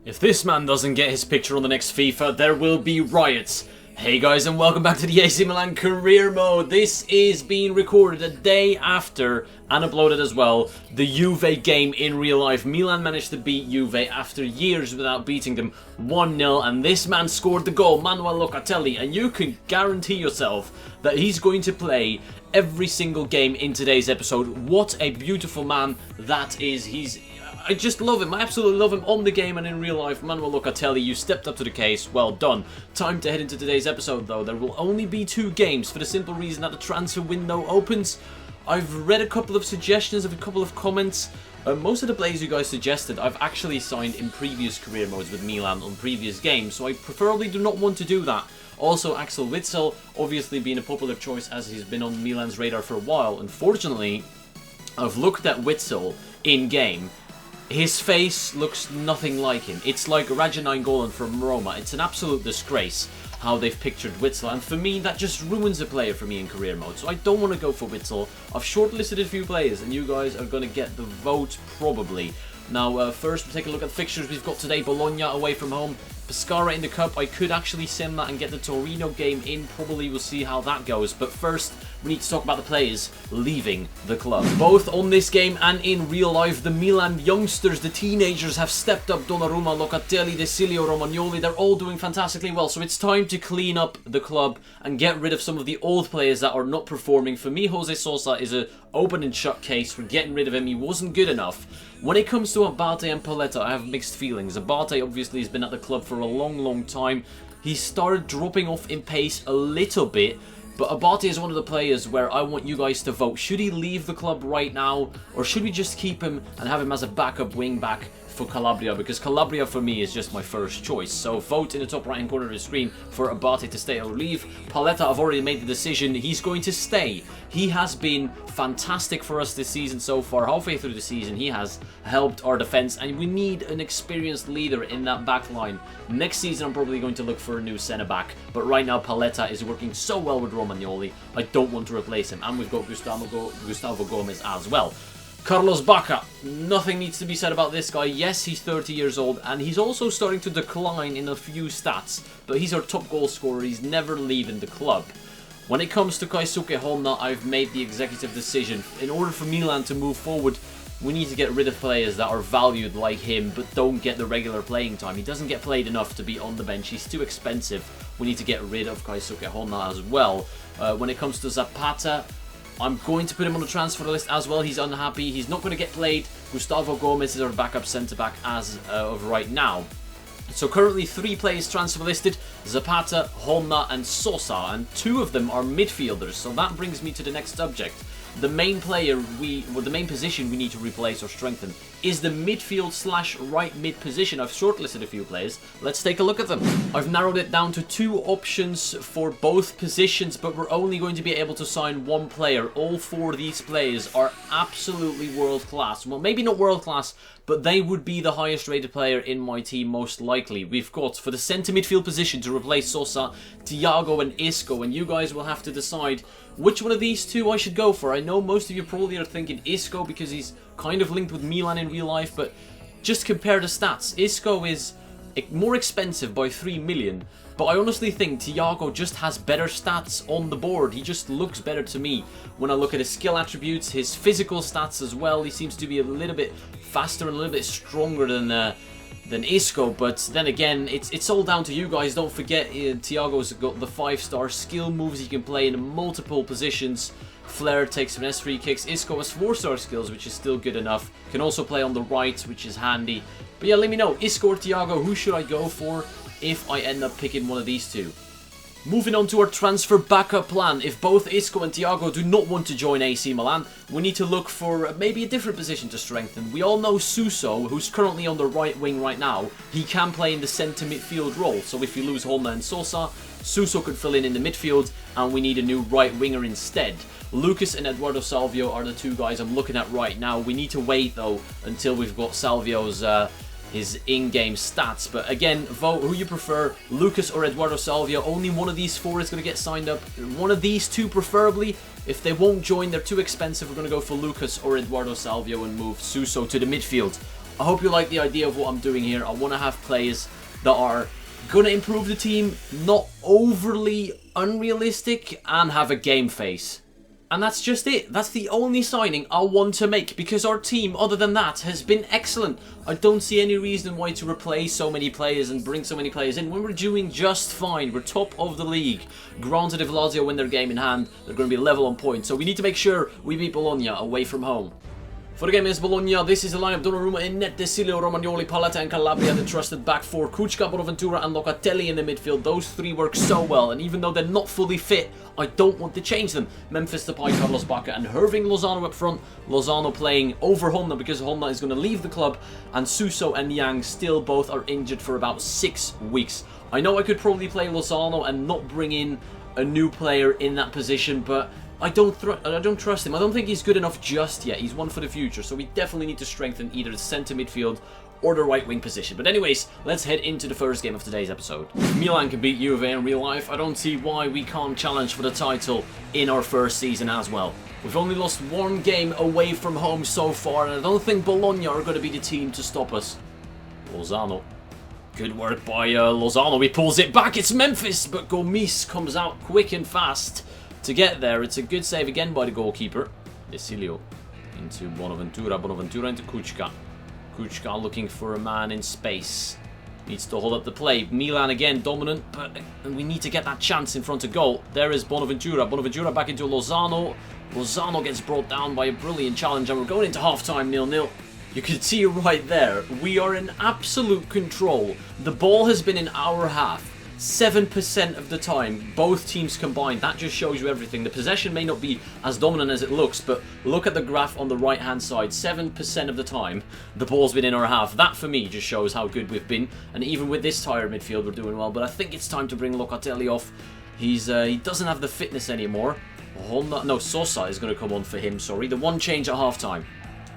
If this man doesn't get his picture on the next FIFA, there will be riots. Hey guys, and welcome back to the AC Milan career mode. This is being recorded a day after, and uploaded as well, the Juve game in real life. Milan managed to beat Juve after years without beating them 1-0, and this man scored the goal, Manuel Locatelli, and you can guarantee yourself that he's going to play every single game in today's episode. What a beautiful man that is. I just love him. I absolutely love him on the game and in real life. Manuel Locatelli, you stepped up to the case. Well done. Time to head into today's episode, though. There will only be 2 games for the simple reason that the transfer window opens. I've read a couple of suggestions, a couple of comments. Most of the players you guys suggested, I've actually signed in previous career modes with Milan on previous games, so I preferably do not want to do that. Also, Axel Witsel, obviously being a popular choice as he's been on Milan's radar for a while. Unfortunately, I've looked at Witsel in-game. His face looks nothing like him. It's like Radja Nainggolan from Roma. It's an absolute disgrace how they've pictured Witsel, and for me that just ruins a player for me in career mode, so I don't want to go for Witsel. I've shortlisted a few players and you guys are going to get the vote probably. Now first we'll take a look at the fixtures we've got today. Bologna away from home, Pescara in the cup. I could actually sim that and get the Torino game in, probably. We'll see how that goes, but first we need to talk about the players leaving the club. Both on this game and in real life, the Milan youngsters, the teenagers, have stepped up. Donnarumma, Locatelli, De Silio, Romagnoli, they're all doing fantastically well, so it's time to clean up the club and get rid of some of the old players that are not performing. For me, Jose Sosa is an open and shut case for getting rid of him. He wasn't good enough. When it comes to Abate and Paletta, I have mixed feelings. Abate obviously has been at the club for a long time. He started dropping off in pace a little bit, but Abate is one of the players where I want you guys to vote. Should he leave the club right now, or should we just keep him and have him as a backup wing back for Calabria? Because Calabria for me is just my first choice. So vote in the top right hand corner of the screen for Abate to stay or leave. Paletta, I've already made the decision. He's going to stay. He has been fantastic for us this season so far. Halfway through the season, he has helped our defense, and we need an experienced leader in that back line. Next season, I'm probably going to look for a new centre-back, but right now, Paletta is working so well with Romagnoli, I don't want to replace him. And we've got Gustavo Gomez as well. Carlos Bacca, nothing needs to be said about this guy. Yes, he's 30 years old, and he's also starting to decline in a few stats, but he's our top goal scorer. He's never leaving the club. When it comes to Keisuke Honda, I've made the executive decision. In order for Milan to move forward, we need to get rid of players that are valued like him, but don't get the regular playing time. He doesn't get played enough to be on the bench. He's too expensive. We need to get rid of Keisuke Honda as well. When it comes to Zapata, I'm going to put him on the transfer list as well. He's unhappy. He's not going to get played. Gustavo Gomez is our backup centre-back as of right now. So currently 3 players transfer listed: Zapata, Honda and Sosa, and 2 of them are midfielders. So that brings me to the next subject. The main the main position we need to replace or strengthen is the midfield / right mid position. I've shortlisted a few players. Let's take a look at them. I've narrowed it down to 2 options for both positions, but we're only going to be able to sign 1 player. All 4 of these players are absolutely world class. Well, maybe not world class, but they would be the highest rated player in my team most likely. We've got, for the centre midfield position to replace Sosa, Thiago and Isco, and you guys will have to decide which one of these 2 I should go for. I know most of you probably are thinking Isco because he's kind of linked with Milan in real life, but just compare the stats. Isco is more expensive by 3 million, but I honestly think Thiago just has better stats on the board. He just looks better to me when I look at his skill attributes, his physical stats as well. He seems to be a little bit faster and a little bit stronger than Isco, but then again, it's all down to you guys. Don't forget, Thiago's got the 5-star skill moves. He can play in multiple positions. Flair takes finesse free kicks. Isco has 4-star skills, which is still good enough. Can also play on the right, which is handy. But yeah, let me know, Isco or Thiago, who should I go for if I end up picking one of these 2? Moving on to our transfer backup plan. If both Isco and Thiago do not want to join AC Milan, we need to look for maybe a different position to strengthen. We all know Suso, who's currently on the right wing right now. He can play in the centre midfield role, so if you lose Honda and Sosa, Suso could fill in the midfield, and we need a new right winger instead. Lucas and Eduardo Salvio are the 2 guys I'm looking at right now. We need to wait though until we've got Salvio's his in-game stats. But again, vote who you prefer, Lucas or Eduardo Salvio. Only one of these 4 is going to get signed up. One of these 2 preferably. If they won't join, they're too expensive, we're going to go for Lucas or Eduardo Salvio and move Suso to the midfield. I hope you like the idea of what I'm doing here. I want to have players that are going to improve the team, not overly unrealistic, and have a game face. And that's just it. That's the only signing I want to make, because our team, other than that, has been excellent. I don't see any reason why to replace so many players and bring so many players in when we're doing just fine. We're top of the league. Granted, if Lazio win their game in hand, they're going to be level on points. So we need to make sure we beat Bologna away from home. For the game against Bologna, this is the lineup: Donnarumma in net, De Silio, Romagnoli, Paletta and Calabria, the trusted back four, Kučka, Bonaventura and Locatelli in the midfield. Those three work so well, and even though they're not fully fit, I don't want to change them. Memphis Depay, Carlos Bacca and Hirving Lozano up front. Lozano playing over Honda because Honda is going to leave the club, and Suso and Yang still both are injured for about 6 weeks. I know I could probably play Lozano and not bring in a new player in that position, but I don't trust him. I don't think he's good enough just yet. He's one for the future, so we definitely need to strengthen either the centre midfield or the right wing position. But anyways, let's head into the first game of today's episode. If Milan can beat Juve in real life, I don't see why we can't challenge for the title in our first season as well. We've only lost 1 game away from home so far, and I don't think Bologna are going to be the team to stop us. Lozano. Good work by Lozano. He pulls it back. It's Memphis, but Gomis comes out quick and fast to get there. It's a good save again by the goalkeeper. De Silio into Bonaventura. Bonaventura into Kučka. Kučka looking for a man in space. Needs to hold up the play. Milan again dominant, but we need to get that chance in front of goal. There is Bonaventura. Bonaventura back into Lozano. Lozano gets brought down by a brilliant challenge, and we're going into half-time 0-0. You can see right there, we are in absolute control. The ball has been in our half 7% of the time, both teams combined. That just shows you everything. The possession may not be as dominant as it looks, but look at the graph on the right hand side. 7% of the time the ball's been in our half. That for me just shows how good we've been, and even with this tired midfield we're doing well. But I think it's time to bring Locatelli off. He doesn't have the fitness anymore. Sosa is going to come on for him, sorry. The one change at half time.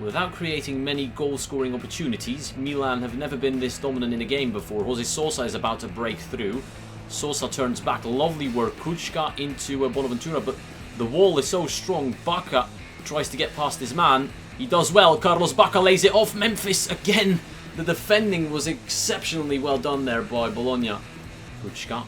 Without creating many goal-scoring opportunities, Milan have never been this dominant in a game before. Jose Sosa is about to break through. Sosa turns back. Lovely work. Kučka into Bonaventura, but the wall is so strong. Bacca tries to get past his man. He does well. Carlos Bacca lays it off. Memphis again. The defending was exceptionally well done there by Bologna. Kučka.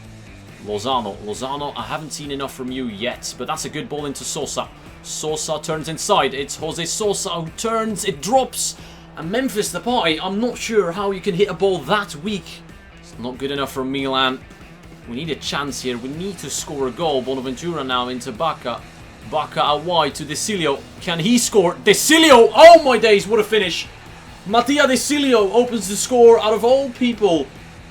Lozano, I haven't seen enough from you yet, but that's a good ball into Sosa. Sosa turns inside. It's Jose Sosa who turns. It drops. And Memphis Depay, I'm not sure how you can hit a ball that weak. It's not good enough for Milan. We need a chance here. We need to score a goal. Bonaventura now into Bacca. Bacca out wide to De Silio. Can he score? De Silio! Oh my days, what a finish. Mattia De Silio opens the score out of all people.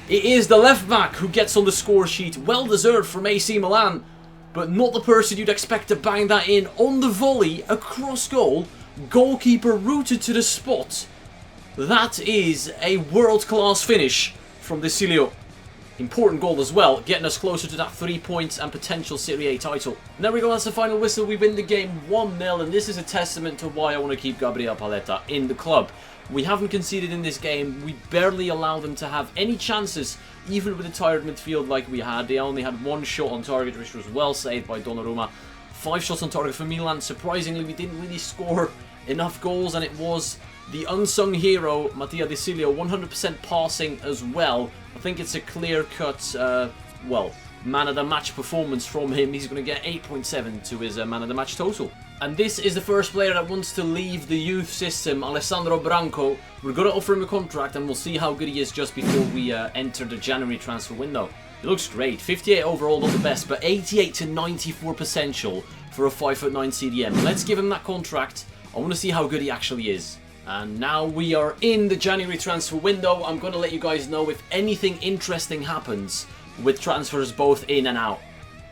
It is the left back who gets on the score sheet. Well deserved from AC Milan, but not the person you'd expect to bang that in on the volley across goal. Goalkeeper rooted to the spot. That is a world-class finish from De Silio. Important goal as well, getting us closer to that 3 points and potential Serie A title. And there we go, that's the final whistle. We win the game 1-0, and this is a testament to why I want to keep Gabriel Paletta in the club. We haven't conceded in this game. We barely allow them to have any chances, even with a tired midfield like we had. They only had 1 shot on target, which was well saved by Donnarumma. 5 shots on target for Milan. Surprisingly, we didn't really score enough goals, and it was the unsung hero, Mattia De Silio, 100% passing as well. I think it's a clear-cut, man of the match performance from him. He's going to get 8.7 to his man of the match total. And this is the first player that wants to leave the youth system, Alessandro Branco. We're going to offer him a contract, and we'll see how good he is just before we enter the January transfer window. It looks great. 58 overall, not the best, but 88 to 94 potential for a 5'9" CDM. Let's give him that contract. I want to see how good he actually is. And now we are in the January transfer window. I'm going to let you guys know if anything interesting happens with transfers both in and out.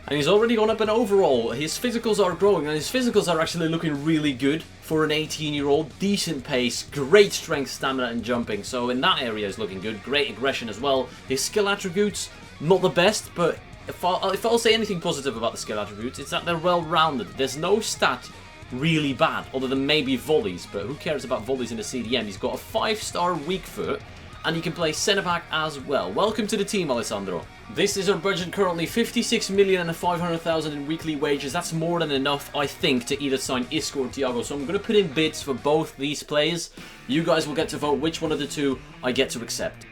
And he's already gone up in overall. His physicals are growing, and his physicals are actually looking really good for an 18-year-old. Decent pace, great strength, stamina and jumping. So in that area is looking good. Great aggression as well. His skill attributes, not the best, but if I'll say anything positive about the skill attributes, it's that they're well-rounded. There's no stat really bad, other than maybe volleys, but who cares about volleys in the CDM? He's got a 5-star weak foot, and you can play centre-back as well. Welcome to the team, Alessandro. This is our budget currently, 56,500,000 in weekly wages. That's more than enough, I think, to either sign Isco or Thiago. So I'm going to put in bids for both these players. You guys will get to vote which one of the two I get to accept.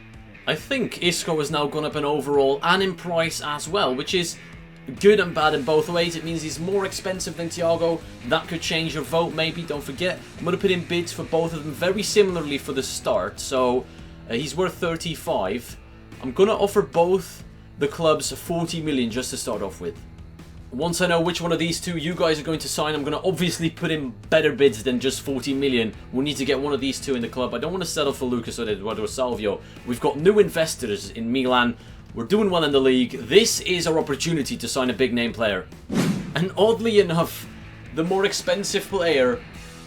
I think Isco has now gone up in overall and in price as well, which is good and bad in both ways. It means he's more expensive than Thiago. That could change your vote, maybe. Don't forget, I'm going to put in bids for both of them very similarly for the start. So he's worth 35. I'm going to offer both the clubs 40 million just to start off with. Once I know which one of these two you guys are going to sign, I'm going to obviously put in better bids than just 40 million. We'll need to get one of these two in the club. I don't want to settle for Lucas or Eduardo Salvio. We've got new investors in Milan. We're doing well in the league. This is our opportunity to sign a big name player. And oddly enough, the more expensive player,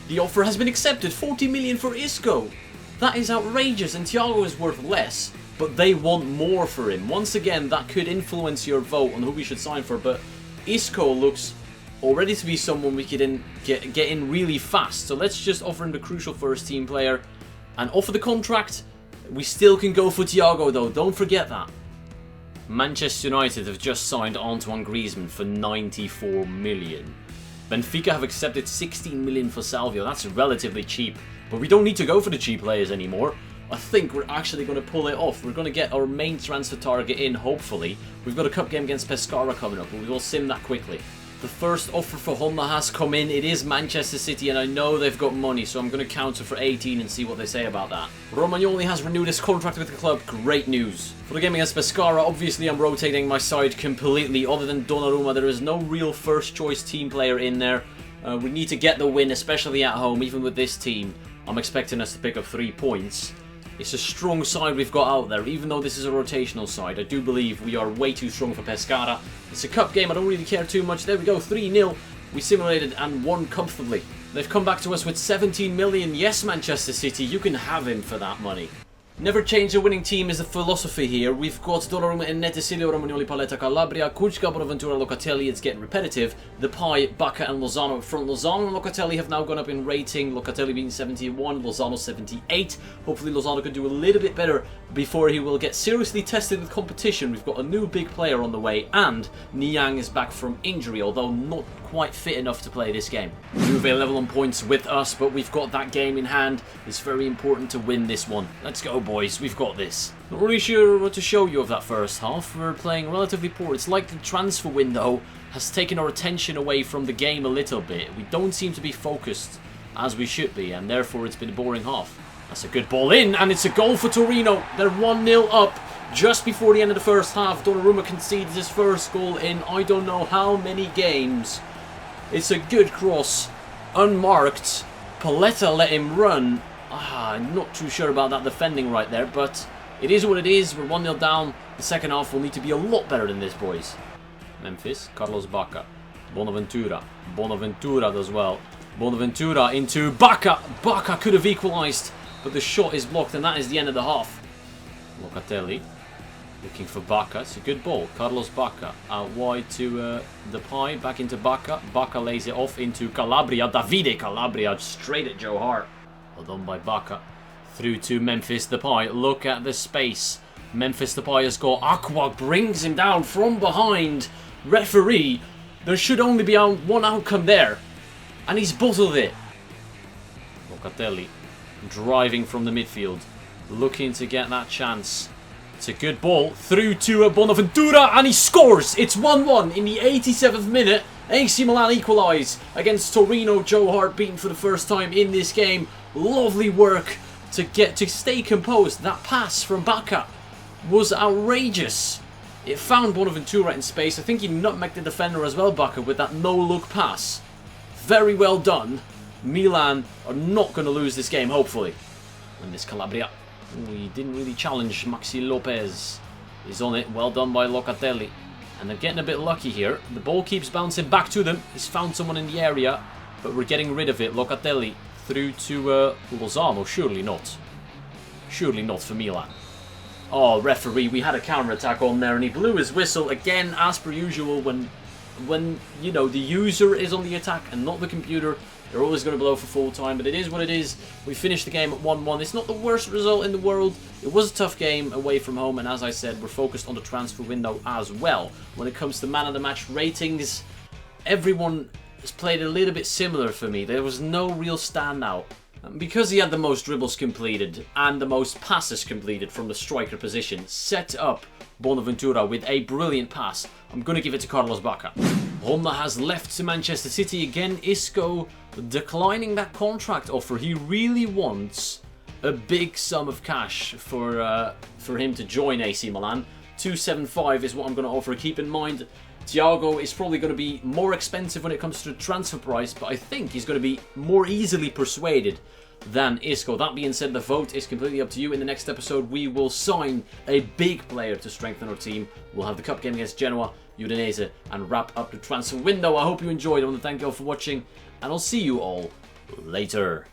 the offer has been accepted. 40 million for Isco. That is outrageous, and Thiago is worth less, but they want more for him. Once again, that could influence your vote on who we should sign for, but Isco looks already to be someone we could get in really fast. So let's just offer him the crucial first team player and offer the contract. We still can go for Thiago though, don't forget that. Manchester United have just signed Antoine Griezmann for 94 million. Benfica have accepted 16 million for Salvio. That's relatively cheap, but we don't need to go for the cheap players anymore. I think we're actually going to pull it off. We're going to get our main transfer target in, hopefully. We've got a cup game against Pescara coming up, but we will sim that quickly. The first offer for Honda has come in. It is Manchester City, and I know they've got money, so I'm going to counter for 18 and see what they say about that. Romagnoli has renewed his contract with the club. Great news. For the game against Pescara, obviously I'm rotating my side completely. Other than Donnarumma, there is no real first-choice team player in there. We need to get the win, especially at home. Even with this team, I'm expecting us to pick up 3 points. It's a strong side we've got out there, even though this is a rotational side. I do believe we are way too strong for Pescara. It's a cup game, I don't really care too much. There we go, 3-0. We simulated and won comfortably. They've come back to us with 17 million. Yes, Manchester City, you can have him for that money. Never change a winning team is the philosophy here. We've got Donnarumma and Neticilio, Romagnoli, Paletta, Calabria, Kuczka, Bonaventura, Locatelli. It's getting repetitive. Depay, Bacca and Lozano up front. Lozano and Locatelli have now gone up in rating. Locatelli being 71, Lozano 78. Hopefully Lozano can do a little bit better before he will get seriously tested with competition. We've got a new big player on the way, and Niang is back from injury, although not quite fit enough to play this game. Juve level on points with us, but we've got that game in hand. It's very important to win this one. Let's go, boys. We've got this. Not really sure what to show you of that first half. We're playing relatively poor. It's like the transfer window has taken our attention away from the game a little bit. We don't seem to be focused as we should be, and therefore it's been a boring half. That's a good ball in, and it's a goal for Torino. They're 1-0 up just before the end of the first half. Donnarumma concedes his first goal in I don't know how many games. It's a good cross, unmarked. Paletta let him run. I'm not too sure about that defending right there, but it is what it is. We're 1-0 down. The second half will need to be a lot better than this, boys. Memphis, Carlos Bacca, Bonaventura. Bonaventura does well. Bonaventura into Bacca. Bacca could have equalised, but the shot is blocked, and that is the end of the half. Locatelli looking for Bacca. It's a good ball. Carlos Bacca out wide to Depay. Back into Bacca. Bacca lays it off into Calabria. Davide Calabria straight at Joe Hart. Well done by Bacca. Through to Memphis Depay. Look at the space. Memphis Depay has got Aqua. Brings him down from behind. Referee. There should only be one outcome there. And he's bottled it. Locatelli driving from the midfield. Looking to get that chance. It's a good ball. Through to Bonaventura. And he scores. It's 1-1 in the 87th minute. AC Milan equalise against Torino. Joe Hart beaten for the first time in this game. Lovely work to stay composed. That pass from Bacca was outrageous. It found Bonaventura in space. I think he nutmegged the defender as well, Bacca, with that no-look pass. Very well done. Milan are not going to lose this game, hopefully. And this Calabria. He didn't really challenge. Maxi Lopez is on it. Well done by Locatelli. And they're getting a bit lucky here. The ball keeps bouncing back to them. He's found someone in the area, but we're getting rid of it. Locatelli through to Lozano. Surely not. Surely not for Milan. Oh, referee, we had a counter-attack on there, and he blew his whistle again, as per usual. When you know the user is on the attack and not the computer, They're always going to blow for full time, but it is what it is. We finished the game at 1-1. It's not the worst result in the world. It was a tough game away from home, and as I said, we're focused on the transfer window as well. When it comes to man of the match ratings, everyone has played a little bit similar for me. There was no real standout. Because he had the most dribbles completed and the most passes completed from the striker position, set up Bonaventura with a brilliant pass, I'm going to give it to Carlos Bacca. Honda has left to Manchester City again. Isco declining that contract offer. He really wants a big sum of cash for him to join AC Milan. 275 is what I'm going to offer. Keep in mind, Thiago is probably going to be more expensive when it comes to the transfer price, but I think he's going to be more easily persuaded than Isco. That being said, the vote is completely up to you. In the next episode, we will sign a big player to strengthen our team. We'll have the cup game against Genoa, Udinese, and wrap up the transfer window. I hope you enjoyed. I want to thank you all for watching, and I'll see you all later.